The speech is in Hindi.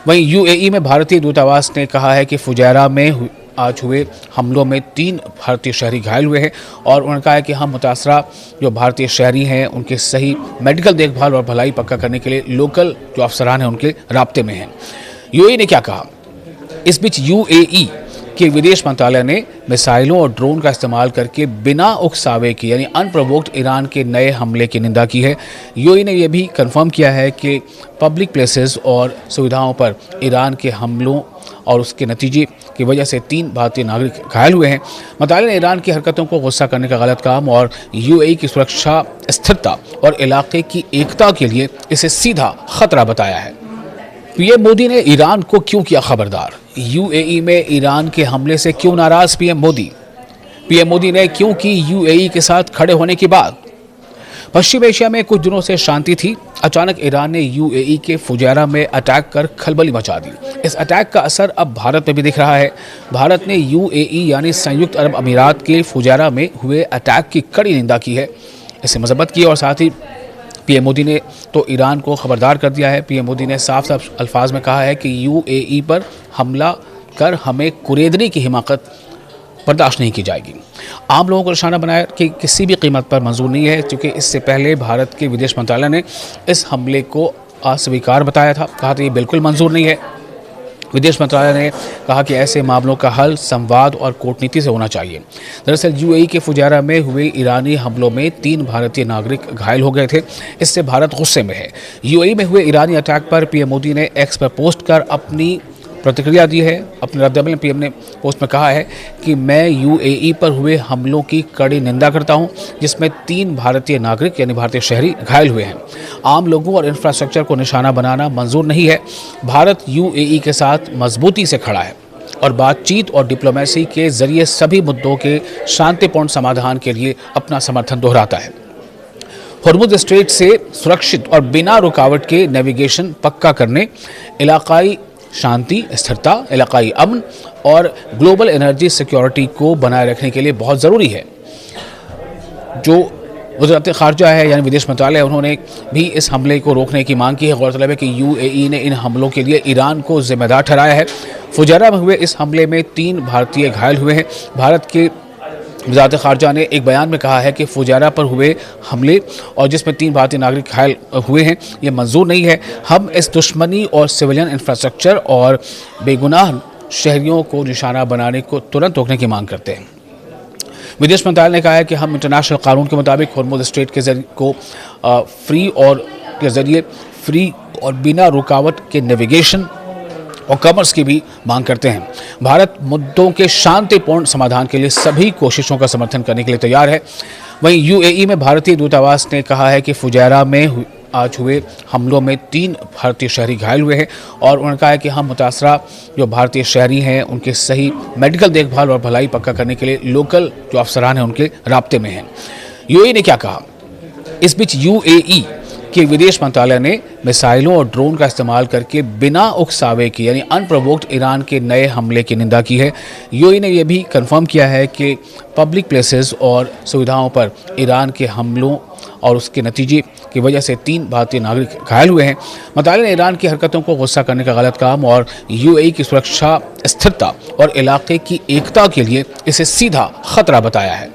वहीं यूएई में भारतीय दूतावास ने कहा है कि फुजैरा में आज हुए हमलों में 3 भारतीय शहरी घायल हुए हैं और उन्होंने कहा है कि हम मुतासरा जो भारतीय शहरी हैं उनके सही मेडिकल देखभाल और भलाई पक्का करने के लिए लोकल जो अफसरान हैं उनके राब्ते में हैं। यूएई ने क्या कहा? इस बीच यूएई के विदेश मंत्रालय ने मिसाइलों और ड्रोन का इस्तेमाल करके बिना उकसावे के यानी अनप्रोवोक्ड ईरान के नए हमले की निंदा की है। यूएई ने यह भी कंफर्म किया है कि पब्लिक प्लेसेस और सुविधाओं पर ईरान के हमलों और उसके नतीजे की वजह से 3 भारतीय नागरिक घायल हुए हैं। मंत्रालय ने ईरान की हरकतों को गुस्सा करने का गलत काम और यूएई की सुरक्षा, स्थिरता और इलाके की एकता के लिए इसे सीधा खतरा बताया है। पीएम मोदी ने ईरान को क्यों किया खबरदार? यूएई में ईरान के हमले से क्यों नाराज पीएम मोदी? पीएम मोदी ने क्यों की यूएई के साथ खड़े होने की बात? पश्चिम एशिया में कुछ दिनों से शांति थी। अचानक ईरान ने यूएई के फुजैरा में अटैक कर खलबली मचा दी। इस अटैक का असर अब भारत में भी दिख रहा है। भारत ने यूएई यानी संयुक्त अरब अमीरात के फुजैरा में हुए अटैक की कड़ी निंदा की है, इसे मजम्मत की और साथ ही पीएम मोदी ने तो ईरान को खबरदार कर दिया है। पीएम मोदी ने साफ साफ अल्फाज में कहा है कि यूएई पर हमला कर हमें कुरेदने की हिमाकत बर्दाश्त नहीं की जाएगी। आम लोगों को निशाना बनाया कि किसी भी कीमत पर मंजूर नहीं है, क्योंकि इससे पहले भारत के विदेश मंत्रालय ने इस हमले को अस्वीकार बताया था, कहा था ये बिल्कुल मंजूर नहीं है। विदेश मंत्रालय ने कहा कि ऐसे मामलों का हल संवाद और कूटनीति से होना चाहिए। दरअसल यूएई के फुजैरा में हुए ईरानी हमलों में 3 भारतीय नागरिक घायल हो गए थे। इससे भारत गुस्से में है। यूएई में हुए ईरानी अटैक पर पीएम मोदी ने एक्स पर पोस्ट कर अपनी प्रतिक्रिया दी है। अपने रद्दमल में पीएम ने पोस्ट में कहा है कि मैं यूएई पर हुए हमलों की कड़ी निंदा करता हूं, जिसमें 3 भारतीय नागरिक यानी भारतीय शहरी घायल हुए हैं। आम लोगों और इंफ्रास्ट्रक्चर को निशाना बनाना मंजूर नहीं है। भारत यूएई के साथ मजबूती से खड़ा है और बातचीत और डिप्लोमेसी के जरिए सभी मुद्दों के शांतिपूर्ण समाधान के लिए अपना समर्थन दोहराता है। हॉर्मुज़ स्ट्रेट से सुरक्षित और बिना रुकावट के नेविगेशन पक्का करने, इलाकाई शांति, स्थिरता, इलाकाई अमन और ग्लोबल एनर्जी सिक्योरिटी को बनाए रखने के लिए बहुत ज़रूरी है। जो वज़ारत ख़ारजा है यानी विदेश मंत्रालय, उन्होंने भी इस हमले को रोकने की मांग की है। गौरतलब है कि यूएई ने इन हमलों के लिए ईरान को जिम्मेदार ठहराया है। फुजैरा में हुए इस हमले में 3 भारतीय घायल हुए हैं। भारत के वज़ारत ख़ारजा ने एक बयान में कहा है कि फुजैरा पर हुए हमले और जिसमें 3 भारतीय नागरिक घायल हुए हैं, ये मंजूर नहीं है। हम इस दुश्मनी और सिविलियन इंफ्रास्ट्रक्चर और बेगुनाह शहरियों को निशाना बनाने को तुरंत रोकने की मांग करते हैं। विदेश मंत्रालय ने कहा है कि हम इंटरनेशनल कानून के मुताबिक हॉर्मुज़ स्ट्रेट के जरिए को फ्री और बिना रुकावट के नेविगेशन और कॉमर्स की भी मांग करते हैं। भारत मुद्दों के शांतिपूर्ण समाधान के लिए सभी कोशिशों का समर्थन करने के लिए तैयार है। वहीं यूएई में भारतीय दूतावास ने कहा है कि फुजैरा में आज हुए हमलों में 3 भारतीय शहरी घायल हुए हैं और उन्होंने कहा है कि हम मुतासरा जो भारतीय शहरी हैं उनके सही मेडिकल देखभाल और भलाई पक्का करने के लिए लोकल जो अफसरान हैं उनके राब्ते में हैं। यूएई ने क्या कहा? इस बीच यूएई के विदेश मंत्रालय ने मिसाइलों और ड्रोन का इस्तेमाल करके बिना उकसावे के यानी अनप्रोवोक्ड ईरान के नए हमले की निंदा की है। यूएई ने यह भी कंफर्म किया है कि पब्लिक प्लेसेस और सुविधाओं पर ईरान के हमलों और उसके नतीजे की वजह से 3 भारतीय नागरिक घायल हुए हैं। मंत्रालय ने ईरान की हरकतों को गुस्सा करने का गलत काम और यूएई की सुरक्षा, स्थिरता और इलाके की एकता के लिए इसे सीधा खतरा बताया है।